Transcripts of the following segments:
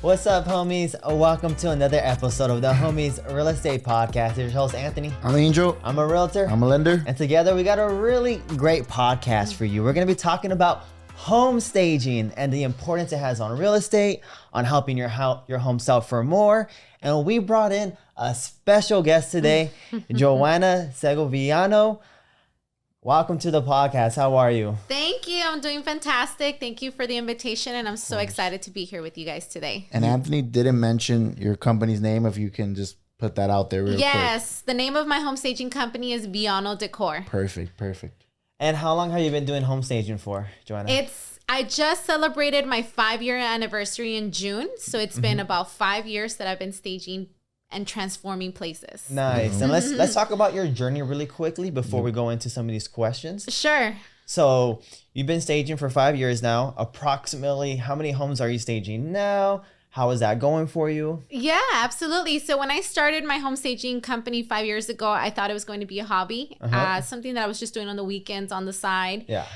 What's up, homies? Welcome to another episode of the Homies Real Estate Podcast. Here's your host, Anthony. I'm Angel. I'm a realtor. I'm a lender. And together we got a really great podcast for you. We're going to be talking about home staging and the importance it has on real estate, on helping your home sell for more. And we brought in a special guest today, Joanna Segoviano. Welcome to the podcast. How are you? Thank you. I'm doing fantastic. Thank you for the invitation, and I'm so excited to be here with you guys today. And Anthony didn't mention your company's name. If you can just put that out there real quick. Yes, the name of my home staging company is Viano Decor. Perfect. And how long have you been doing home staging for, Joanna? I just celebrated my 5-year anniversary in June, so it's been about 5 years that I've been staging and transforming places. Nice. And let's talk about your journey really quickly before we go into some of these questions. Sure. So you've been staging for 5 years now. Approximately how many homes are you staging now? How is that going for you? Yeah, absolutely. So when I started my home staging company 5 years ago, I thought it was going to be a hobby, something that I was just doing on the weekends on the side. Yeah.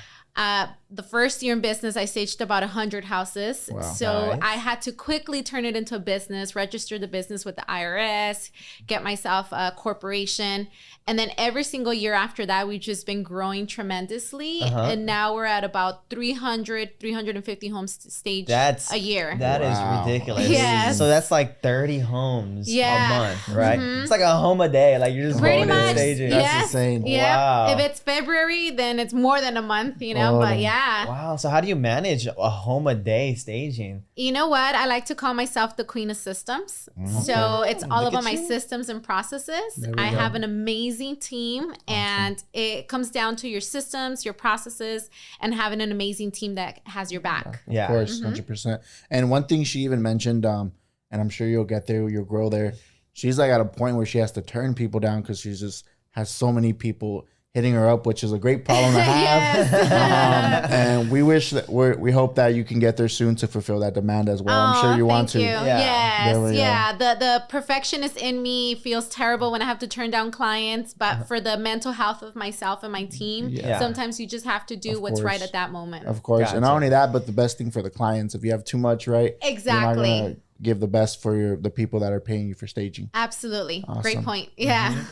The first year in business, I staged about 100 houses. Wow. So Nice. I had to quickly turn it into a business, register the business with the IRS, get myself a corporation. And then every single year after that, we've just been growing tremendously. And now we're at about 350 homes staged a year. That is ridiculous. Yes. So that's like 30 homes a month, right? It's like a home a day. Like you're just Pretty going and much. staging. That's insane. Yeah. Wow. If it's February, then it's more than a month, but yeah. Wow. So how do you manage a home a day staging? You know what? I like to call myself the queen of systems. So it's all Look about at my you. systems and processes. There we I go. have an amazing team, and it comes down to your systems, your processes, and having an amazing team that has your back. Yeah. Of course, 100%. And one thing she even mentioned, and I'm sure you'll get there, you'll grow there. She's like at a point where she has to turn people down because she just has so many people hitting her up, which is a great problem to have. And we wish that we hope that you can get there soon to fulfill that demand as well. I'm sure you want to. Thank you. Yeah. There we Yes. The perfectionist in me feels terrible when I have to turn down clients, but for the mental health of myself and my team, Yeah. sometimes you just have to do Of what's right course. at that moment. Of course. Gotcha. And not only that, but the best thing for the clients, if you have too much, right? Exactly. You're not gonna give the best for the people that are paying you for staging. Absolutely. Great Awesome. point. Yeah.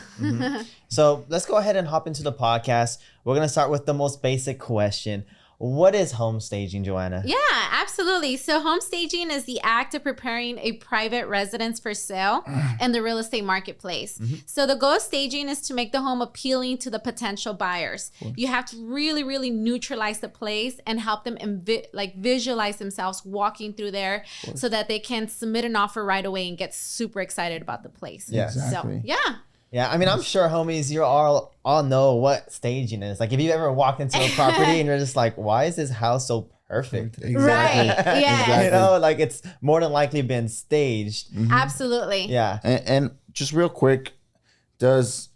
So let's go ahead and hop into the podcast. We're going to start with the most basic question. What is home staging, Joanna? Yeah, absolutely. So home staging is the act of preparing a private residence for sale in the real estate marketplace. So the goal of staging is to make the home appealing to the potential buyers. You have to really, really neutralize the place and help them visualize themselves walking through there so that they can submit an offer right away and get super excited about the place. Yeah. Exactly. So, yeah. Yeah, I mean, I'm sure, homies, you all know what staging is. Like, if you ever walked into a property and you're just like, why is this house so perfect? Exactly. Right. Yeah. Exactly. You know, like it's more than likely been staged. Absolutely. Yeah. And just real quick, because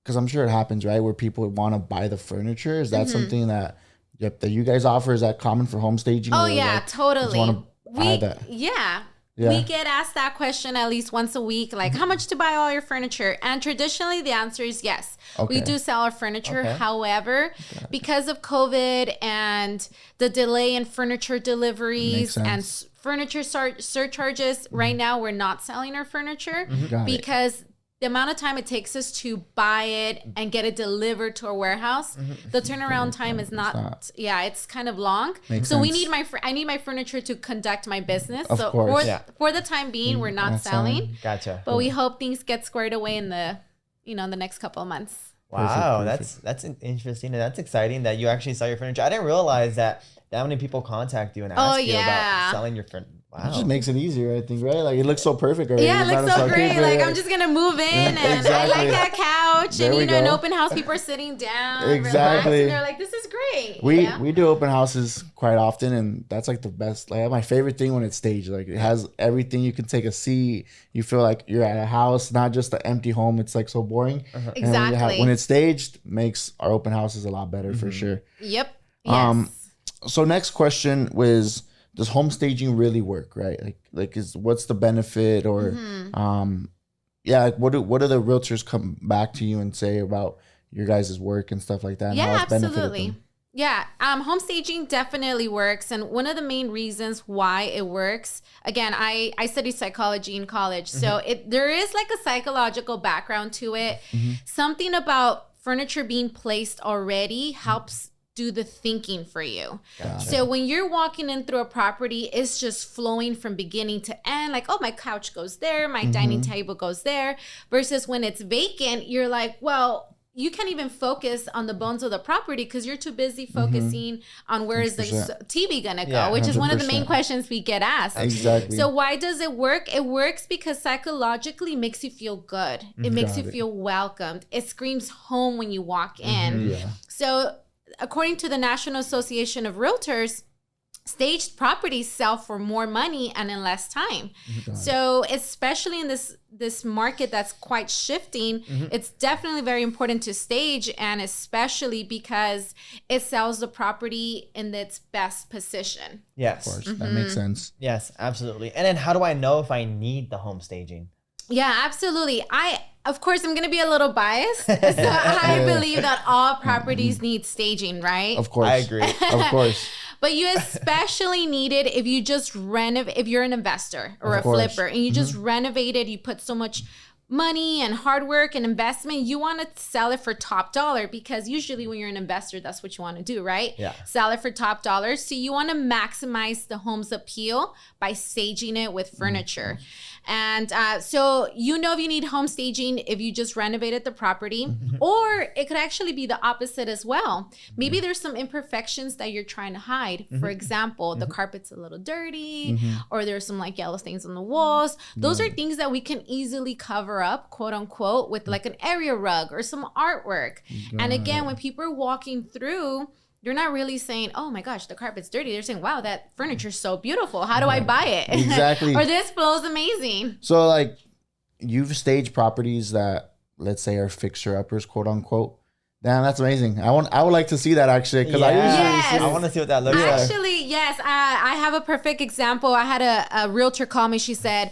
I'm sure it happens, right? Where people want to buy the furniture. Is that something that you guys offer? Is that common for home staging? Oh Or, yeah, like, totally. just wanna buy that? Yeah. Yeah. We get asked that question at least once a week, like how much to buy all your furniture? And traditionally the answer is yes. Okay. We do sell our furniture. Okay. However, because of COVID and the delay in furniture Makes deliveries sense. and furniture surcharges, right now we're not selling our furniture Got it. because the amount of time it takes us to buy it and get it delivered to our warehouse, the turnaround time is not. It's kind of long. Makes So we sense. need I need my furniture to conduct my business. Of so course. for the time being, we're not selling, Gotcha. but we hope things get squared away in the next couple of months. Wow, Perfect. that's interesting and that's exciting that you actually sell your furniture. I didn't realize that many people contact you and ask you about yeah. selling your furniture. It just Wow. makes it easier, I think, right? Like it looks so perfect already. Yeah, it It's looks not so a great. keeper, Like right? I'm just gonna move in, and I Exactly. like that couch, There and we in go. open house, people are sitting down, Exactly. relaxed, and they're like, "This is great." We do open houses quite often, and that's like the best. Like my favorite thing when it's staged. Like it has everything. You can take a seat. You feel like you're at a house, not just an empty home. It's like so boring. And Exactly. when it's staged, makes our open houses a lot better for sure. Yep. Yes. So next question was, does home staging really work? Right? Like what's the benefit or like what do the realtors come back to you and say about your guys' work and stuff like that? And Yeah, how it's benefited absolutely. them? Yeah, home staging definitely works. And one of the main reasons why it works, again, I studied psychology in college. So there is like a psychological background to it. Something about furniture being placed already helps do the thinking for you. Gotcha. So when you're walking in through a property, it's just flowing from beginning to end. Like, oh, my couch goes there, my dining table goes there. Versus when it's vacant, you're like, well, you can't even focus on the bones of the property because you're too busy focusing on where is the 100%. TV gonna go, Yeah, which is one of the main 100%. questions we get asked. Exactly. So why does it work? It works because psychologically it makes you feel good. It makes you feel welcomed. It screams home when you walk in. Yeah. So according to the National Association of Realtors, staged properties sell for more money and in less time. So especially in this market that's quite shifting, it's definitely very important to stage, and especially because it sells the property in its best position. Yes. Of course, that makes sense. Yes, absolutely. And then how do I know if I need the home staging? Yeah, absolutely. Of course, I'm going to be a little biased. So I believe that all properties need staging, right? Of course. I agree. Of course. But you especially need it if you just if you're an investor or a Of course. flipper and you just renovated, you put so much money and hard work and investment, you want to sell it for top dollar, because usually when you're an investor, that's what you want to do, right? Yeah. Sell it for top dollar. So you want to maximize the home's appeal by staging it with furniture. And so if you need home staging if you just renovated the property, or it could actually be the opposite as well. Maybe there's some imperfections that you're trying to hide. For example, the carpet's a little dirty, or there's some like yellow stains on the walls. Those are things that we can easily cover up, quote unquote, with like an area rug or some artwork. And again, when people are walking through, you're not really saying, oh my gosh, the carpet's dirty. They're saying, wow, that furniture's so beautiful. How do I buy it? Exactly. Or this flow's amazing. So like, you've staged properties that, let's say, are fixer-uppers, quote unquote. Damn, that's amazing. I would like to see that actually, because I usually Yes. I want to see what that looks like. Actually, yes, I have a perfect example. I had a realtor call me. She said,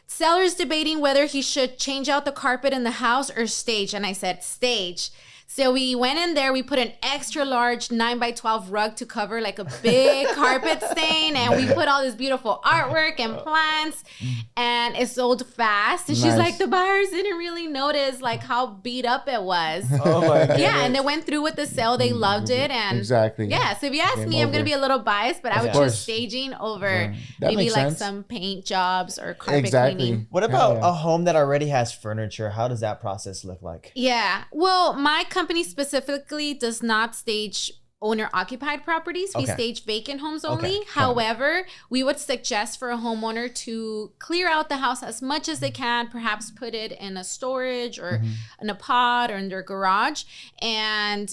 seller's debating whether he should change out the carpet in the house or stage. And I said, stage. So we went in there, we put an extra large 9x12 rug to cover like a big carpet stain. And we put all this beautiful artwork and plants, and it sold fast. And she's Nice. like, the buyers didn't really notice like how beat up it was. Oh my goodness. Yeah, and they went through with the sale. They loved it. And Exactly. yeah, so if you ask Game me, I'm over. going to be a little biased, but I would course. choose staging over That maybe makes like sense. some paint jobs or carpet Exactly. cleaning. What about Hell yeah. a home that already has furniture? How does that process look like? Yeah. Well, my company specifically does not stage owner-occupied properties. We Okay. stage vacant homes only. Okay. However, we would suggest for a homeowner to clear out the house as much as they can, perhaps put it in a storage or in a pod or in their garage, and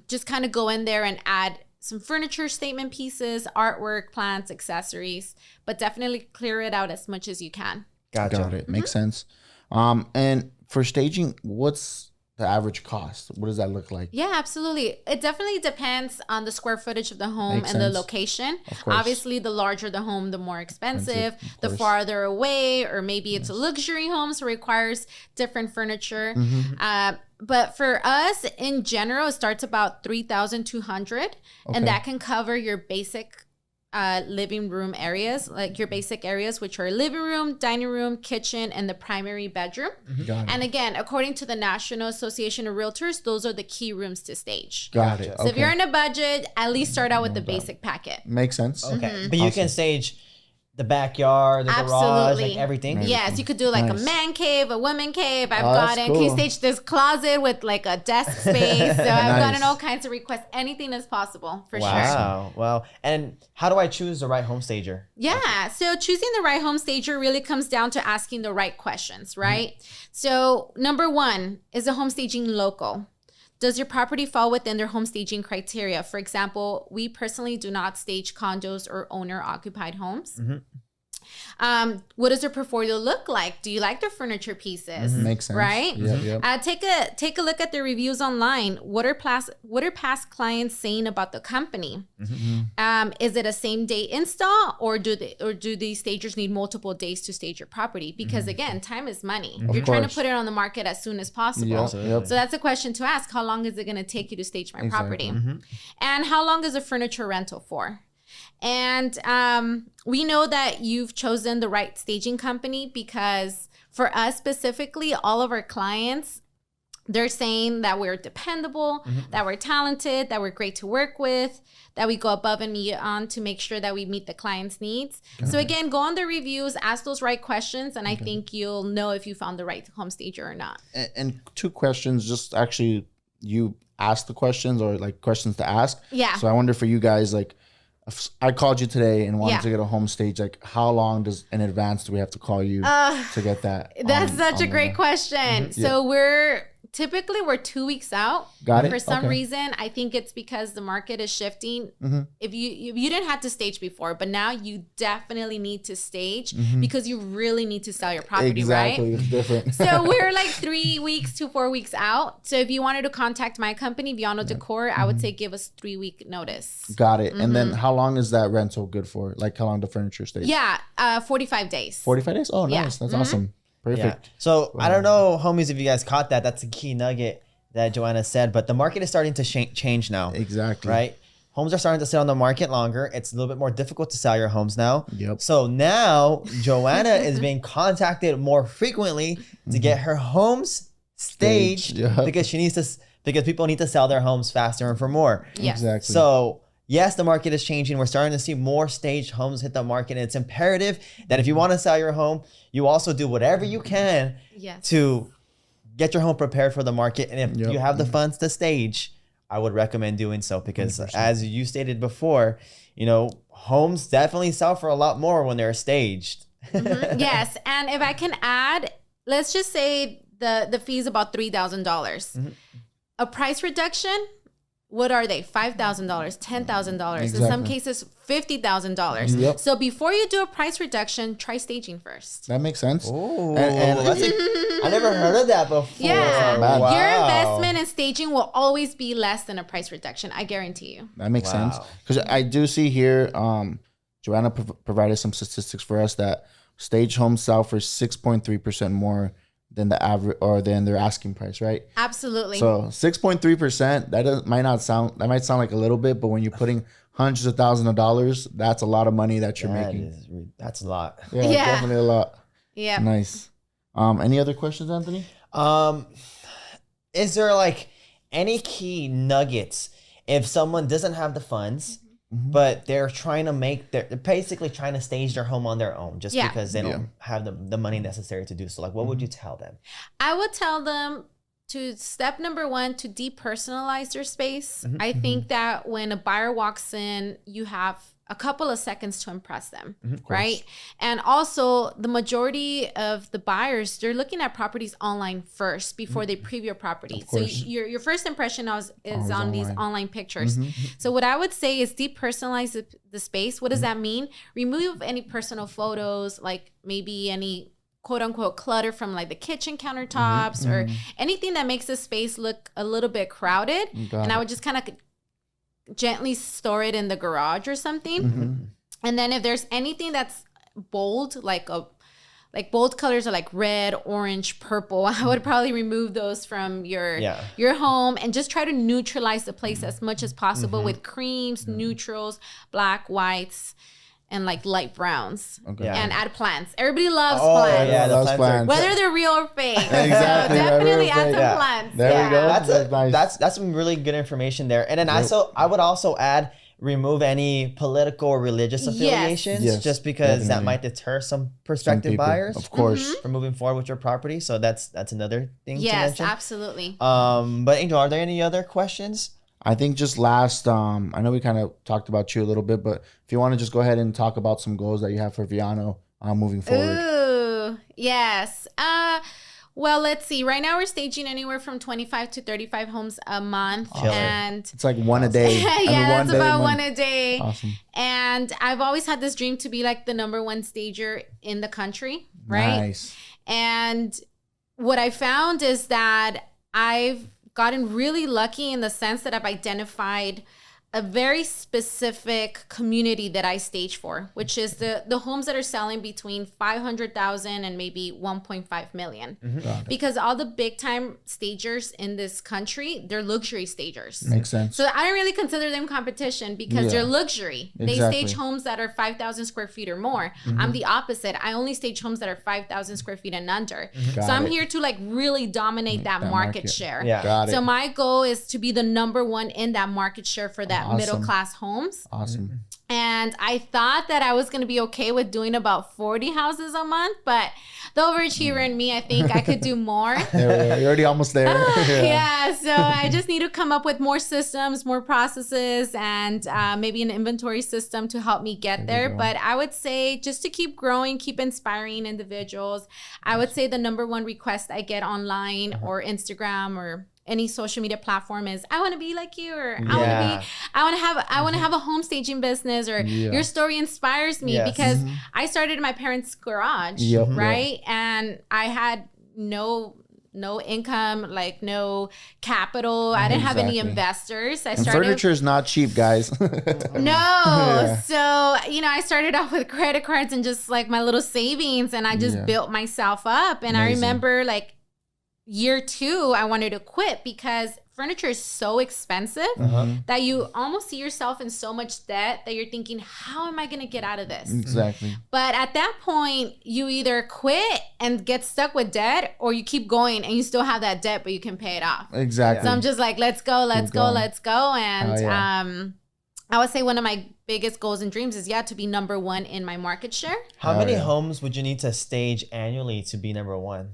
just kind of go in there and add some furniture statement pieces, artwork, plants, accessories, but definitely clear it out as much as you can. Gotcha. Got it. Makes sense. And for staging, what's the average cost? What does that look like? Yeah, absolutely. It definitely depends on the square footage of the home Makes and the sense. location. Of course. Obviously, the larger the home, the more expensive. Expensive, of The course. farther away, or maybe it's a luxury home, so it requires different furniture. But for us, in general, it starts about $3,200, Okay. and that can cover your basic living room areas, like your basic areas, which are living room, dining room, kitchen, and the primary bedroom. Got it. And again, according to the National Association of Realtors, those are the key rooms to stage. Got Gotcha. it. So if you're in a budget, at least start out with the basic packet. Makes sense. Okay. But you can stage the backyard, the garage, Absolutely. like everything. Yes, you could do like Nice. a man cave, a woman cave. I've Oh, that's gotten, can you cool. stage this closet with like a desk space? So I've gotten Nice. all kinds of requests. Anything is possible for sure. Wow. Wow. And how do I choose the right home stager? Yeah. So choosing the right home stager really comes down to asking the right questions, right? So number one, is the home staging local? Does your property fall within their home staging criteria? For example, we personally do not stage condos or owner occupied homes. What does their portfolio look like? Do you like their furniture pieces? Makes sense. Right? Yep. Take a look at the reviews online. What are past clients saying about the company? Is it a same day install, or do these stagers need multiple days to stage your property? Because again, time is money. You're trying to put it on the market as soon as possible. Yep. So that's a question to ask. How long is it going to take you to stage my property? And how long is a furniture rental for? And we know that you've chosen the right staging company, because for us specifically, all of our clients, they're saying that we're dependable, that we're talented, that we're great to work with, that we go above and beyond to make sure that we meet the client's needs. So again, go on the reviews, ask those right questions, and I think you'll know if you found the right home stager or not. And 2 questions, just actually you ask the questions, or like questions to ask. Yeah. So I wonder for you guys, like, if I called you today and wanted to get a home stage, like how long in advance do we have to call you to get that? That's such a great question. So we're 2 weeks out. Got it. For some reason, I think it's because the market is shifting. If you didn't have to stage before, but now you definitely need to stage because you really need to sell your property, exactly. right? It's different. So we're like 3 weeks to 4 weeks out. So if you wanted to contact my company, Viano Decor, I would say give us 3-week notice. Got it. And then how long is that rental good for? Like how long the furniture stays? Yeah, 45 days. 45 days? Oh, nice. That's awesome. Perfect. Yeah. So I don't know, homies, if you guys caught that. That's a key nugget that Joanna said. But the market is starting to change now. Exactly. Right? Homes are starting to sit on the market longer. It's a little bit more difficult to sell your homes now. Yep. So now Joanna is being contacted more frequently to get her homes staged because because people need to sell their homes faster and for more. Yes. Exactly. So yes, the market is changing. We're starting to see more staged homes hit the market. And it's imperative that if you want to sell your home, you also do whatever you can to get your home prepared for the market. And if you have the funds to stage, I would recommend doing so, because 100%. As you stated before, homes definitely sell for a lot more when they're staged. Yes. And if I can add, let's just say the fee is about $3,000. A price reduction, what are they? $5,000, $10,000, in some cases $50,000. Yep. So before you do a price reduction, try staging first. That makes sense. Oh, I never heard of that before. Yeah. Wow. Your investment in staging will always be less than a price reduction. I guarantee you. That makes sense. Because I do see here, Joanna provided some statistics for us that stage homes sell for 6.3% more than the average, or than their asking price, right? Absolutely. So 6.3%, that might sound like a little bit, but when you're putting hundreds of thousands of dollars, that's a lot of money that you're making. That's a lot. Yeah, definitely a lot. Yeah. Nice. Any other questions, Anthony? Is there like any key nuggets if someone doesn't have the funds, but they're they're basically trying to stage their home on their own just because they don't have the money necessary to do so? Like, what would you tell them? I would tell them to step number 1, to depersonalize their space. I think that when a buyer walks in, you have a couple of seconds to impress them, right? And also the majority of the buyers, they're looking at properties online first before they preview a property. So your first impression is on these online pictures. So what I would say is depersonalize the space. What does that mean? Remove any personal photos, like maybe any quote unquote clutter from like the kitchen countertops or anything that makes the space look a little bit crowded. And I would just kind of gently store it in the garage or something. And then if there's anything that's bold, like bold colors are like red, orange, purple, I would probably remove those from your home and just try to neutralize the place as much as possible with creams, neutrals, black, whites, and like light browns. And add plants. Everybody loves plants. Yeah, the plants. Whether they're real or fake. Exactly. So definitely add some plants. There we go. That's some really good information there. And then I would also add, remove any political or religious affiliations, just because that might deter some prospective buyers, of course, from moving forward with your property. So that's another thing to mention. Yes, absolutely. But Angel, are there any other questions? I think just last, I know we kind of talked about you a little bit, but if you want to just go ahead and talk about some goals that you have for Viano moving forward. Ooh, yes. Well, let's see. Right now we're staging anywhere from 25 to 35 homes a month. Killer. And It's like one a day. that's about one a day. Awesome. And I've always had this dream to be like the number one stager in the country, right? Nice. And what I found is that I've gotten really lucky in the sense that I've identified a very specific community that I stage for, which is the homes that are selling between 500,000 and maybe 1.5 million. Because all the big time stagers in this country, they're luxury stagers. Makes sense. So I don't really consider them competition because they're luxury. They Exactly. stage homes that are 5,000 square feet or more. I'm the opposite. I only stage homes that are 5,000 square feet and under. So I'm here to like really dominate that market share. Yeah. Got it. So my goal is to be the number one in that market share for that Awesome. middle class homes. Awesome. And I thought that I was going to be okay with doing about 40 houses a month, but the overachiever in me, I think I could do more. You're already almost there. Yeah, so I just need to come up with more systems, more processes, and maybe an inventory system to help me get there. But I would say just to keep growing, keep inspiring individuals. I would say the number one request I get online or Instagram or any social media platform is I want to be like you, or I want to have a home staging business, or your story inspires me because I started in my parents' garage, right? And I had no income, like no capital. I didn't have any investors. Furniture is not cheap, guys. No. So, I started off with credit cards and just like my little savings, and I just built myself up. And I remember like year 2, I wanted to quit because furniture is so expensive that you almost see yourself in so much debt that you're thinking, how am I going to get out of this? Exactly. But at that point, you either quit and get stuck with debt, or you keep going and you still have that debt, but you can pay it off. Exactly. So I'm just like, let's go. And I would say one of my biggest goals and dreams is to be number one in my market share. How many homes would you need to stage annually to be number one?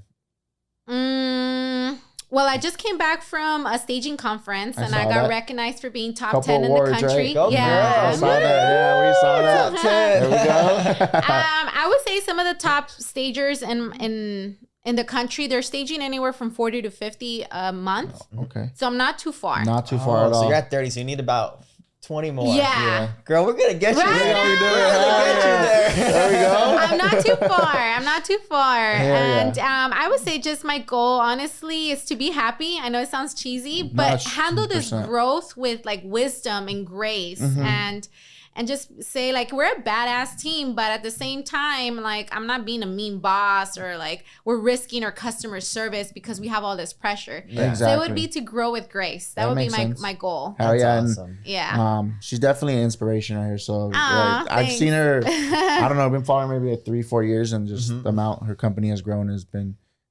Well, I just came back from a staging conference and I got recognized for being top 10 in awards, the country. Right? Go Yeah. I saw that. Yeah, we saw that. Top 10. There we go. I would say some of the top stagers in the country, they're staging anywhere from 40 to 50 a month. Okay. So I'm not too far. Not too far at all. So you're at 30, so you need about 20 more. Yeah. Girl, we're going to get you Right there. now. We're going to get you there. There we go. I'm not too far. And I would say just my goal, honestly, is to be happy. I know it sounds cheesy, but handle this 100%. growth with like wisdom and grace and just say like, we're a badass team, but at the same time, like I'm not being a mean boss, or like we're risking our customer service because we have all this pressure. Yeah. So it would be to grow with grace. That would be my goal. Hell yeah. That's awesome. Yeah. She's definitely an inspiration right here. So Aw, I've thanks. seen her, I don't know, I've been following her maybe like 3-4 years, and just the amount her company has grown it's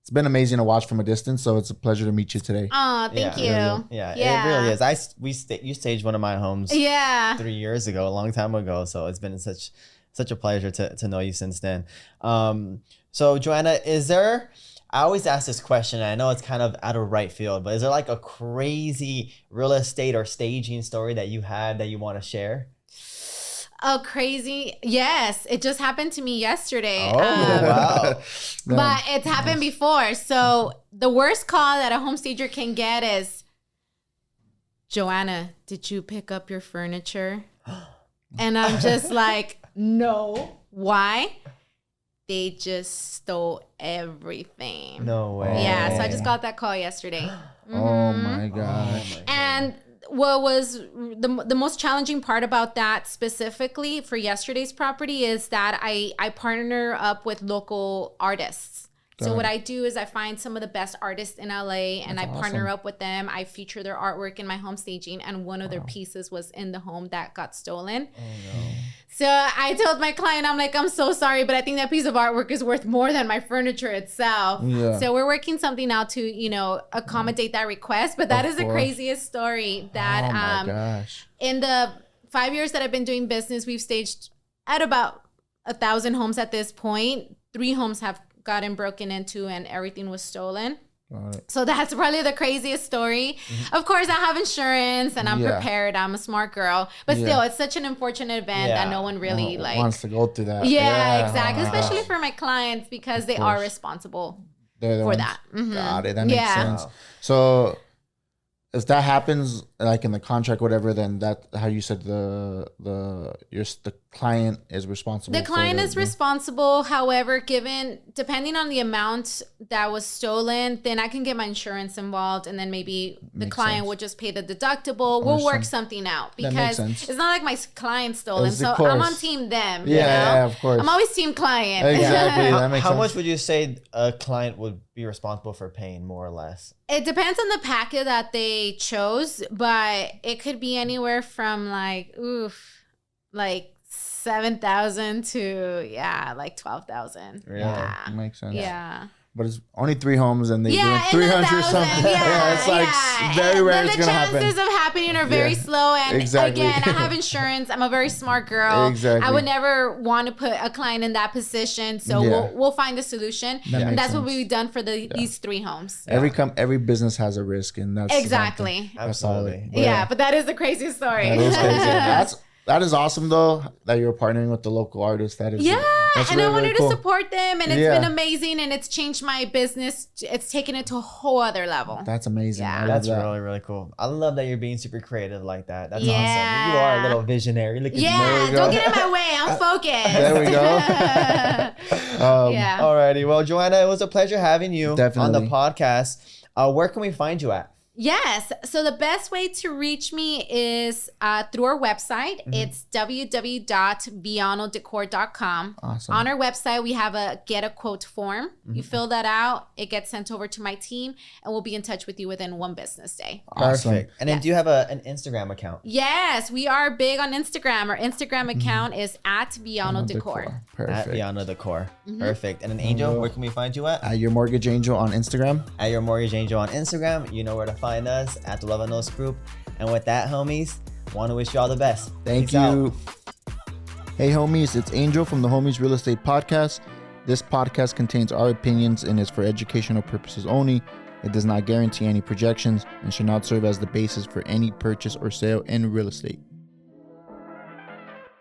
been amazing to watch from a distance. So it's a pleasure to meet you today. Oh, thank you. Yeah, it really is. You staged one of my homes 3 years ago, a long time ago. So it's been such a pleasure to know you since then. So Joanna, I always ask this question, and I know it's kind of out of right field, but is there like a crazy real estate or staging story that you had that you want to share? Oh, crazy. Yes. It just happened to me yesterday. Oh, wow. But it's happened before. So the worst call that a home stager can get is, Joanna, did you pick up your furniture? And I'm just like, no. Why? They just stole everything. No way. Yeah. So I just got that call yesterday. Oh my gosh. And what was the most challenging part about that specifically for yesterday's property is that I partner up with local artists. So what I do is I find some of the best artists in LA and I partner up with them. I feature their artwork in my home staging, and one of their pieces was in the home that got stolen. Oh no. So I told my client, I'm like, I'm so sorry, but I think that piece of artwork is worth more than my furniture itself. Yeah. So we're working something out to, accommodate that request. But that is the craziest story that oh my gosh. In the 5 years that I've been doing business, we've staged at about 1,000 homes at this point. 3 homes have gotten broken into and everything was stolen. So that's probably the craziest story. Of course, I have insurance and I'm prepared. I'm a smart girl. But still, it's such an unfortunate event that no one really wants to go through that. Yeah, exactly. Especially for my clients because they are responsible. They're the for ones. that. Mhm. Got it. That makes Yeah. sense. So if that happens, like in the contract, whatever, then that how you said the client is responsible. The client is responsible. However, depending on the amount that was stolen, then I can get my insurance involved, and then maybe the Makes client sense. would just pay the deductible. We'll work something out That makes because sense. it's not like my client stolen, Of so I'm course. on team them. Yeah, you know? yeah, of course. I'm always team client. Exactly. That makes How sense. much would you say a client would be responsible for paying, more or less? It depends on the packet that they chose, but it could be anywhere from like 7,000 to like 12,000. Really? Yeah. Makes sense. Yeah. But it's only 3 homes and they do Yeah, 300 and 1,000. something. Yeah, it's like yeah. very rare And it's the going to happen. chances of happening are very Yeah, slow. And exactly. again, I have insurance. I'm a very smart girl. Exactly. I would never want to put a client in that position. So Yeah. we'll find a solution. That And makes that's what sense. we've done for these 3 homes. Every business has a risk, and that's Exactly. Absolutely. Yeah, but that is the craziest story. That is crazy. That is awesome though that you're partnering with the local artist. That is that's and really, I wanted really cool. to support them, and it's Yeah. been amazing, and it's changed my business. It's taken it to a whole other level. That's amazing. Yeah. I love That's that. really, really cool. I love that you're being super creative like that. That's Yeah. awesome. You are a little visionary. Look at you. Yeah, we go. don't get in my way. I'm focused. There we go. Yeah. Alrighty. Well, Joanna, it was a pleasure having you on Definitely. the podcast. Where can we find you at? Yes. So the best way to reach me is through our website. It's www.vianodecor.com. Awesome. On our website, we have a get a quote form. You fill that out. It gets sent over to my team, and we'll be in touch with you within 1 business day. Awesome. Perfect. And then do you have an Instagram account? Yes, we are big on Instagram. Our Instagram account is at Viano Decor. At Perfect. Viano Decor. Perfect. And then Angel, where can we find you at? Your mortgage angel on Instagram. At Your Mortgage Angel on Instagram. You know where to find us at the Luevanos Group. And with that, homies, want to wish you all the best. Thank Peace out. you. Hey homies, it's Angel from the Homies Real Estate Podcast. This podcast contains our opinions and is for educational purposes only. It does not guarantee any projections and should not serve as the basis for any purchase or sale in real estate.